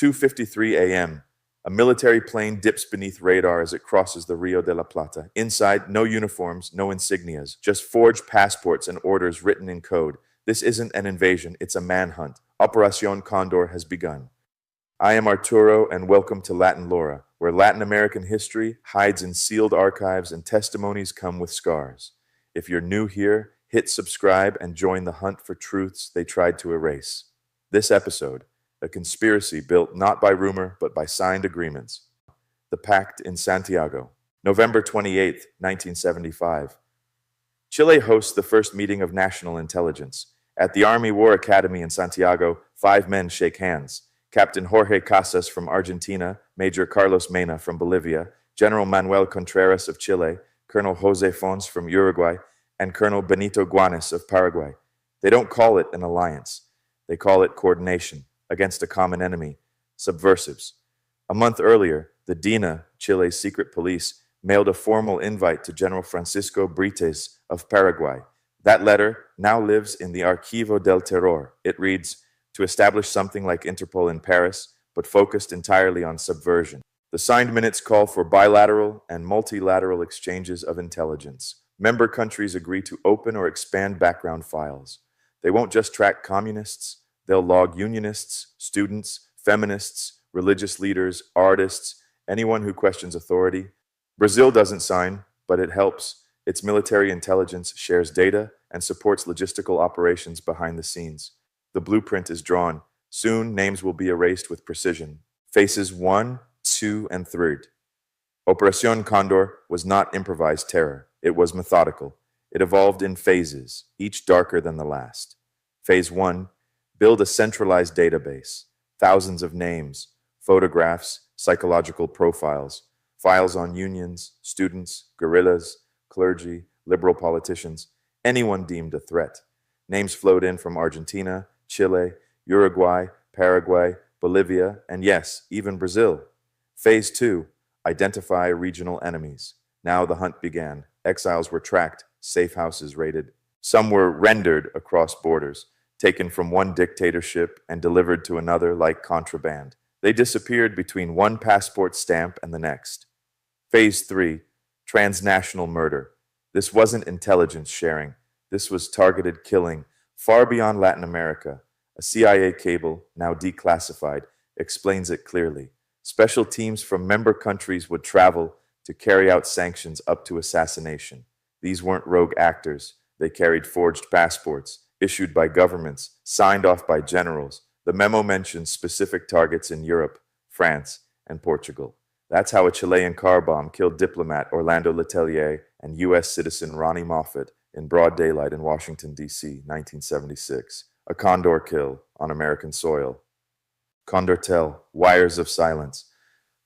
2:53 a.m. A military plane dips beneath radar as it crosses the Rio de la Plata. Inside, no uniforms, no insignias, just forged passports and orders written in code. This isn't an invasion, it's a manhunt. Operación Condor has begun. I am Arturo, and welcome to Latin Lora, where Latin American history hides in sealed archives and testimonies come with scars. If you're new here, hit subscribe and join the hunt for truths they tried to erase. This episode, a conspiracy built not by rumor but by signed agreements. The Pact in Santiago. November 28, 1975. Chile hosts the first meeting of national intelligence. At the Army War Academy in Santiago, 5 men shake hands. Captain Jorge Casas from Argentina, Major Carlos Mena from Bolivia, General Manuel Contreras of Chile, Colonel Jose Fons from Uruguay, and Colonel Benito Guanes of Paraguay. They don't call it an alliance. They call it coordination against a common enemy, subversives. A month earlier, the DINA, Chile's secret police, mailed a formal invite to General Francisco Brites of Paraguay. That letter now lives in the Archivo del Terror. It reads, to establish something like Interpol in Paris, but focused entirely on subversion. The signed minutes call for bilateral and multilateral exchanges of intelligence. Member countries agree to open or expand background files. They won't just track communists, they'll log unionists, students, feminists, religious leaders, artists, anyone who questions authority. Brazil doesn't sign, but it helps. Its military intelligence shares data and supports logistical operations behind the scenes. The blueprint is drawn. Soon, names will be erased with precision. Phases 1, 2, and 3. Operación Condor was not improvised terror. It was methodical. It evolved in phases, each darker than the last. Phase 1, build a centralized database. Thousands of names, photographs, psychological profiles, files on unions, students, guerrillas, clergy, liberal politicians, anyone deemed a threat. Names flowed in from Argentina, Chile, Uruguay, Paraguay, Bolivia, and yes, even Brazil. Phase 2, identify regional enemies. Now the hunt began. Exiles were tracked, safe houses raided. Some were rendered across borders, taken from one dictatorship and delivered to another like contraband. They disappeared between one passport stamp and the next. Phase 3, transnational murder. This wasn't intelligence sharing. This was targeted killing. Far beyond Latin America, a CIA cable, now declassified, explains it clearly. Special teams from member countries would travel to carry out sanctions up to assassination. These weren't rogue actors. They carried forged passports, issued by governments, signed off by generals. The memo mentions specific targets in Europe, France, and Portugal. That's how a Chilean car bomb killed diplomat Orlando Letelier and U.S. citizen Ronnie Moffat in broad daylight in Washington, D.C., 1976. A Condor kill on American soil. Condortel, wires of silence.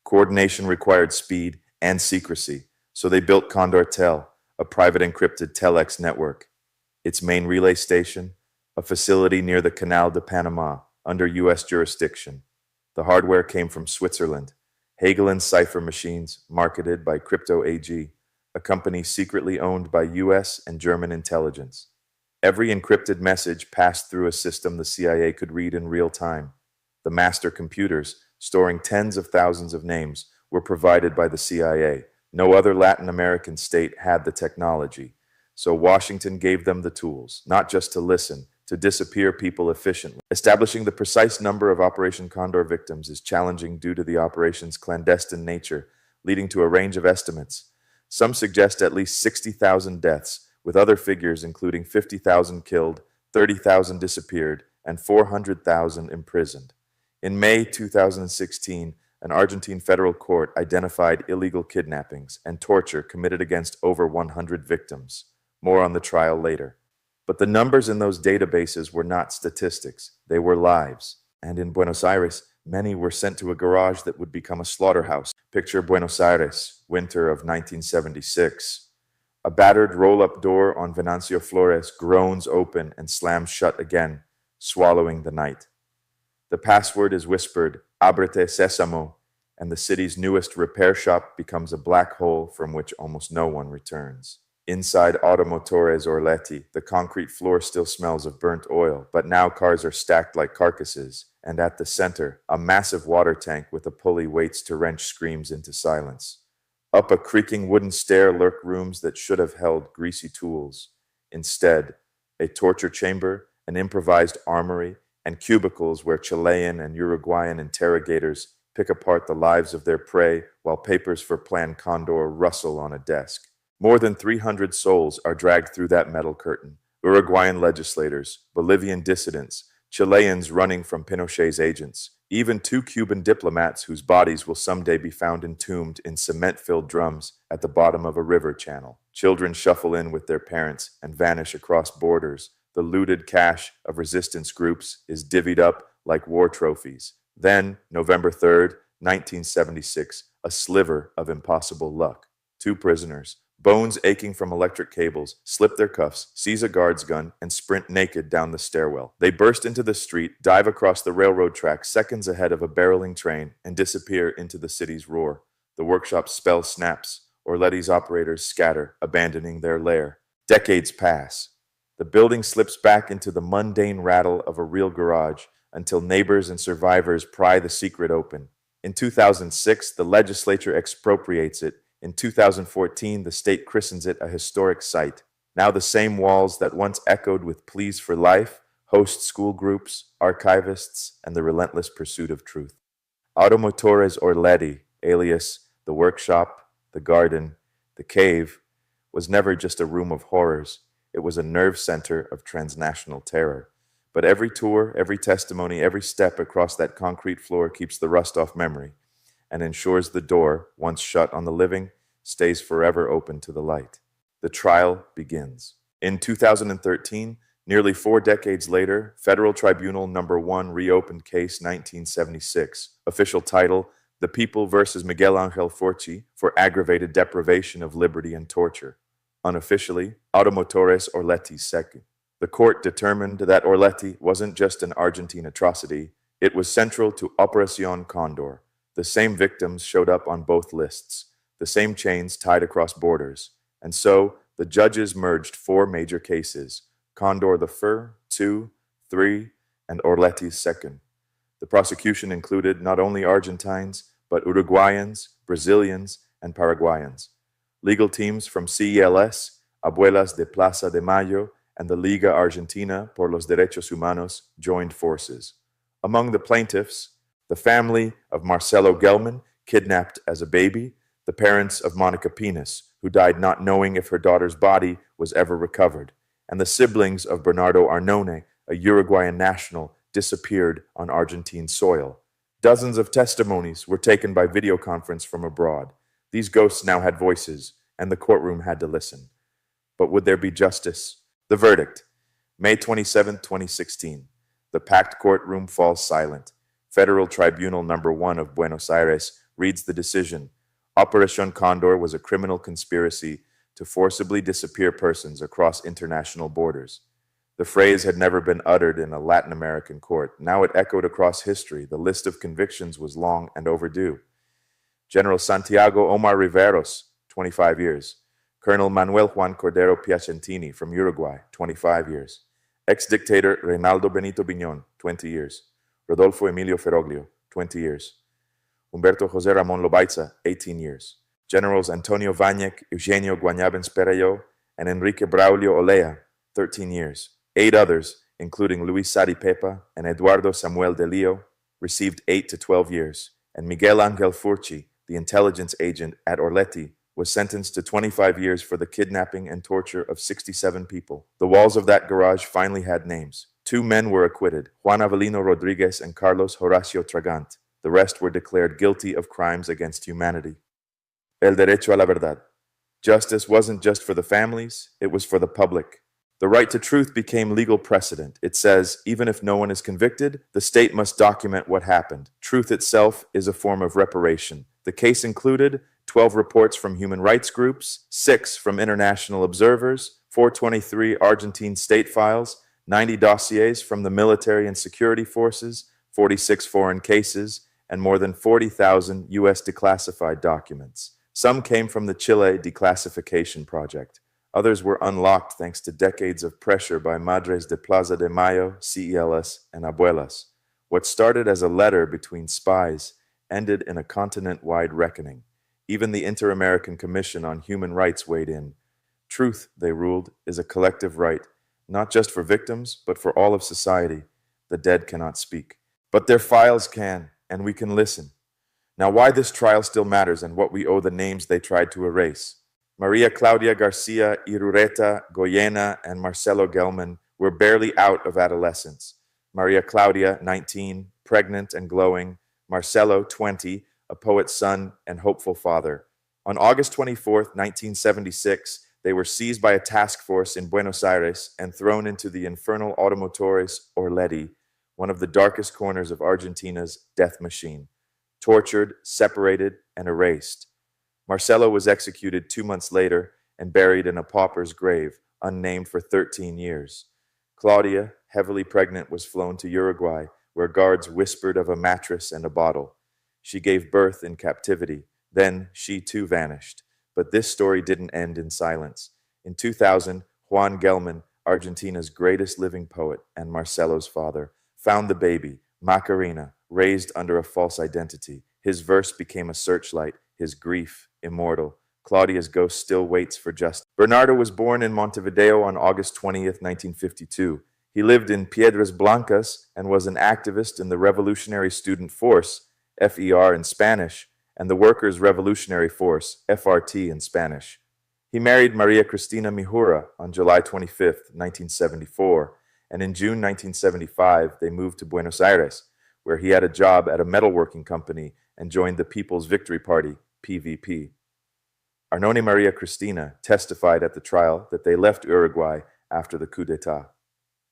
Coordination required speed and secrecy, so they built Condortel, a private encrypted telex network. Its main relay station, a facility near the Canal de Panama, under U.S. jurisdiction. The hardware came from Switzerland. Hagelin cipher machines, marketed by Crypto AG, a company secretly owned by U.S. and German intelligence. Every encrypted message passed through a system the CIA could read in real time. The master computers, storing tens of thousands of names, were provided by the CIA. No other Latin American state had the technology, so Washington gave them the tools, not just to listen, to disappear people efficiently. Establishing the precise number of Operation Condor victims is challenging due to the operation's clandestine nature, leading to a range of estimates. Some suggest at least 60,000 deaths, with other figures including 50,000 killed, 30,000 disappeared, and 400,000 imprisoned. In May 2016, an Argentine federal court identified illegal kidnappings and torture committed against over 100 victims. More on the trial later. But the numbers in those databases were not statistics, they were lives. And in Buenos Aires, many were sent to a garage that would become a slaughterhouse. Picture Buenos Aires, winter of 1976. A battered roll-up door on Venancio Flores groans open and slams shut again, swallowing the night. The password is whispered, Ábrete Sésamo, and the city's newest repair shop becomes a black hole from which almost no one returns. Inside Automotores Orletti, the concrete floor still smells of burnt oil, but now cars are stacked like carcasses, and at the center, a massive water tank with a pulley waits to wrench screams into silence. Up a creaking wooden stair lurk rooms that should have held greasy tools. Instead, a torture chamber, an improvised armory, and cubicles where Chilean and Uruguayan interrogators pick apart the lives of their prey while papers for Plan Condor rustle on a desk. More than 300 souls are dragged through that metal curtain. Uruguayan legislators, Bolivian dissidents, Chileans running from Pinochet's agents, even 2 Cuban diplomats whose bodies will someday be found entombed in cement-filled drums at the bottom of a river channel. Children shuffle in with their parents and vanish across borders. The looted cash of resistance groups is divvied up like war trophies. Then, November 3rd, 1976, a sliver of impossible luck. 2 prisoners, bones aching from electric cables, slip their cuffs, seize a guard's gun, and sprint naked down the stairwell. They burst into the street, dive across the railroad track seconds ahead of a barreling train, and disappear into the city's roar. The workshop's spell snaps. Orletti's operators scatter, abandoning their lair. Decades pass. The building slips back into the mundane rattle of a real garage until neighbors and survivors pry the secret open. In 2006, the legislature expropriates it. In 2014, the state christens it a historic site. Now the same walls that once echoed with pleas for life host school groups, archivists, and the relentless pursuit of truth. Automotores Orletti, alias the workshop, the garden, the cave, was never just a room of horrors. It was a nerve center of transnational terror. But every tour, every testimony, every step across that concrete floor keeps the rust off memory and ensures the door, once shut on the living, stays forever open to the light. The trial begins. In 2013, nearly 4 decades later, Federal Tribunal Number 1 reopened case 1976. Official title, The People versus Miguel Angel Forchi for aggravated deprivation of liberty and torture. Unofficially, Automotores Orletti Sec. The court determined that Orletti wasn't just an Argentine atrocity, it was central to Operación Condor. The same victims showed up on both lists, the same chains tied across borders. And so, the judges merged 4 major cases, Condor the Fir, 2, 3, and Orletti's second. The prosecution included not only Argentines, but Uruguayans, Brazilians, and Paraguayans. Legal teams from CELS, Abuelas de Plaza de Mayo, and the Liga Argentina por los Derechos Humanos joined forces. Among the plaintiffs, the family of Marcelo Gelman, kidnapped as a baby, the parents of Monica Pinas, who died not knowing if her daughter's body was ever recovered, and the siblings of Bernardo Arnone, a Uruguayan national, disappeared on Argentine soil. Dozens of testimonies were taken by video conference from abroad. These ghosts now had voices, and the courtroom had to listen. But would there be justice? The verdict, May 27, 2016. The packed courtroom falls silent. Federal Tribunal Number 1 of Buenos Aires reads the decision. Operación Condor was a criminal conspiracy to forcibly disappear persons across international borders. The phrase had never been uttered in a Latin American court. Now it echoed across history. The list of convictions was long and overdue. General Santiago Omar Riveros, 25 years. Colonel Manuel Juan Cordero Piacentini from Uruguay, 25 years. Ex-dictator Reinaldo Benito Biñón, 20 years. Rodolfo Emilio Ferroglio, 20 years. Humberto José Ramón Lobaitza, 18 years. Generals Antonio Vañek, Eugenio Guañabens Perello, and Enrique Braulio Olea, 13 years. 8 others, including Luis Sadi Pepa and Eduardo Samuel de Leo, received 8 to 12 years. And Miguel Angel Furchi, the intelligence agent at Orletti, was sentenced to 25 years for the kidnapping and torture of 67 people. The walls of that garage finally had names. 2 men were acquitted, Juan Avelino Rodriguez and Carlos Horacio Tragant. The rest were declared guilty of crimes against humanity. El derecho a la verdad. Justice wasn't just for the families, it was for the public. The right to truth became legal precedent. It says, even if no one is convicted, the state must document what happened. Truth itself is a form of reparation. The case included 12 reports from human rights groups, 6 from international observers, 423 Argentine state files, 90 dossiers from the military and security forces, 46 foreign cases, and more than 40,000 U.S. declassified documents. Some came from the Chile Declassification Project. Others were unlocked thanks to decades of pressure by Madres de Plaza de Mayo, CELs, and Abuelas. What started as a letter between spies ended in a continent-wide reckoning. Even the Inter-American Commission on Human Rights weighed in. Truth, they ruled, is a collective right, not just for victims, but for all of society. The dead cannot speak. But their files can, and we can listen. Now, why this trial still matters and what we owe the names they tried to erase. Maria Claudia Garcia Irureta Goyena and Marcelo Gelman were barely out of adolescence. Maria Claudia, 19, pregnant and glowing. Marcelo, 20, a poet's son and hopeful father. On August 24, 1976, they were seized by a task force in Buenos Aires and thrown into the infernal Automotores Orletti, one of the darkest corners of Argentina's death machine. Tortured, separated, and erased. Marcelo was executed 2 months later and buried in a pauper's grave, unnamed for 13 years. Claudia, heavily pregnant, was flown to Uruguay, where guards whispered of a mattress and a bottle. She gave birth in captivity. Then she too vanished. But this story didn't end in silence. In 2000, Juan Gelman, Argentina's greatest living poet and Marcelo's father, found the baby, Macarena, raised under a false identity. His verse became a searchlight, his grief immortal. Claudia's ghost still waits for justice. Bernardo was born in Montevideo on August 20th, 1952. He lived in Piedras Blancas and was an activist in the Revolutionary Student Force, FER in Spanish, and the Workers' Revolutionary Force, FRT in Spanish. He married Maria Cristina Mijura on July 25th, 1974, and in June 1975 they moved to Buenos Aires, where he had a job at a metalworking company and joined the People's Victory Party, PVP. Arnone Maria Cristina testified at the trial that they left Uruguay after the coup d'etat.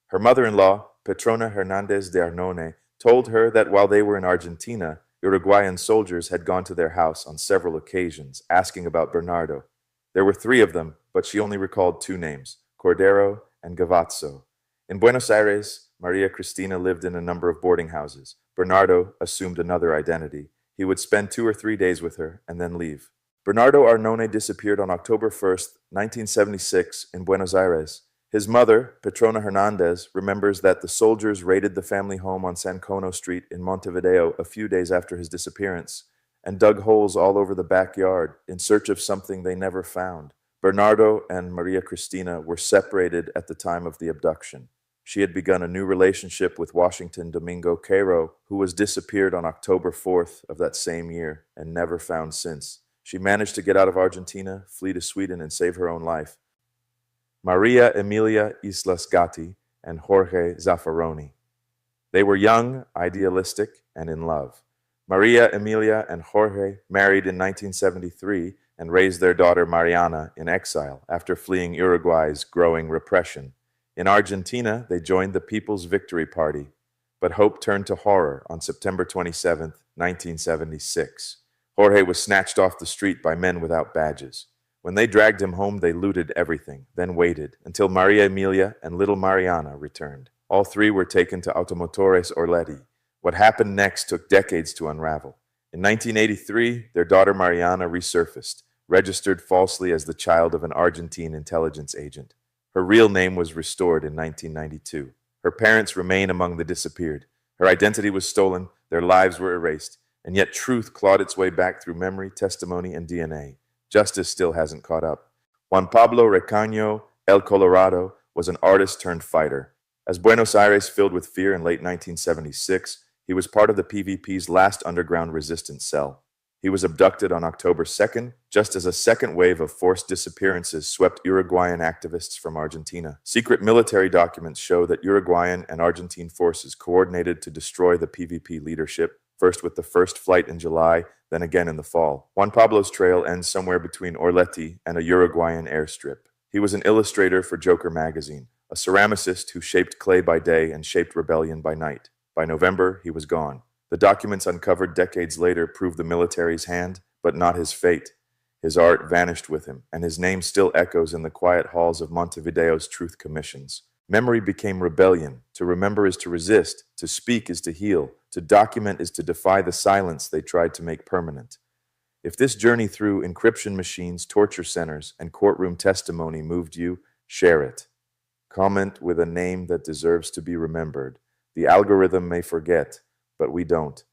Her mother-in-law, Petrona Hernandez de Arnone, told her that while they were in Argentina, Uruguayan soldiers had gone to their house on several occasions, asking about Bernardo. There were 3 of them, but she only recalled 2 names, Cordero and Gavazzo. In Buenos Aires, Maria Cristina lived in a number of boarding houses. Bernardo assumed another identity. He would spend 2 or 3 days with her and then leave. Bernardo Arnone disappeared on October 1st, 1976, in Buenos Aires. His mother, Petrona Hernandez, remembers that the soldiers raided the family home on San Cono Street in Montevideo a few days after his disappearance and dug holes all over the backyard in search of something they never found. Bernardo and Maria Cristina were separated at the time of the abduction. She had begun a new relationship with Washington Domingo Cairo, who was disappeared on October 4th of that same year and never found since. She managed to get out of Argentina, flee to Sweden, and save her own life. Maria Emilia Islas Gatti and Jorge Zaffaroni. They were young, idealistic, and in love. Maria Emilia and Jorge married in 1973 and raised their daughter Mariana in exile after fleeing Uruguay's growing repression. In Argentina, they joined the People's Victory Party, but hope turned to horror on September 27, 1976. Jorge was snatched off the street by men without badges. When they dragged him home, they looted everything, then waited until Maria Emilia and little Mariana returned. All 3 were taken to Automotores Orletti. What happened next took decades to unravel. In 1983, their daughter Mariana resurfaced, registered falsely as the child of an Argentine intelligence agent. Her real name was restored in 1992. Her parents remain among the disappeared. Her identity was stolen, their lives were erased, and yet truth clawed its way back through memory, testimony, and DNA. Justice still hasn't caught up. Juan Pablo Recaño El Colorado was an artist turned fighter. As Buenos Aires filled with fear in late 1976, he was part of the PVP's last underground resistance cell. He was abducted on October 2nd, just as a second wave of forced disappearances swept Uruguayan activists from Argentina. Secret military documents show that Uruguayan and Argentine forces coordinated to destroy the PVP leadership, first with the first flight in July, then again in the fall. Juan Pablo's trail ends somewhere between Orletti and a Uruguayan airstrip. He was an illustrator for Joker magazine, a ceramicist who shaped clay by day and shaped rebellion by night. By November, he was gone. The documents uncovered decades later prove the military's hand, but not his fate. His art vanished with him, and his name still echoes in the quiet halls of Montevideo's truth commissions. Memory became rebellion. To remember is to resist. To speak is to heal. To document is to defy the silence they tried to make permanent. If this journey through encryption machines, torture centers, and courtroom testimony moved you, share it. Comment with a name that deserves to be remembered. The algorithm may forget, but we don't.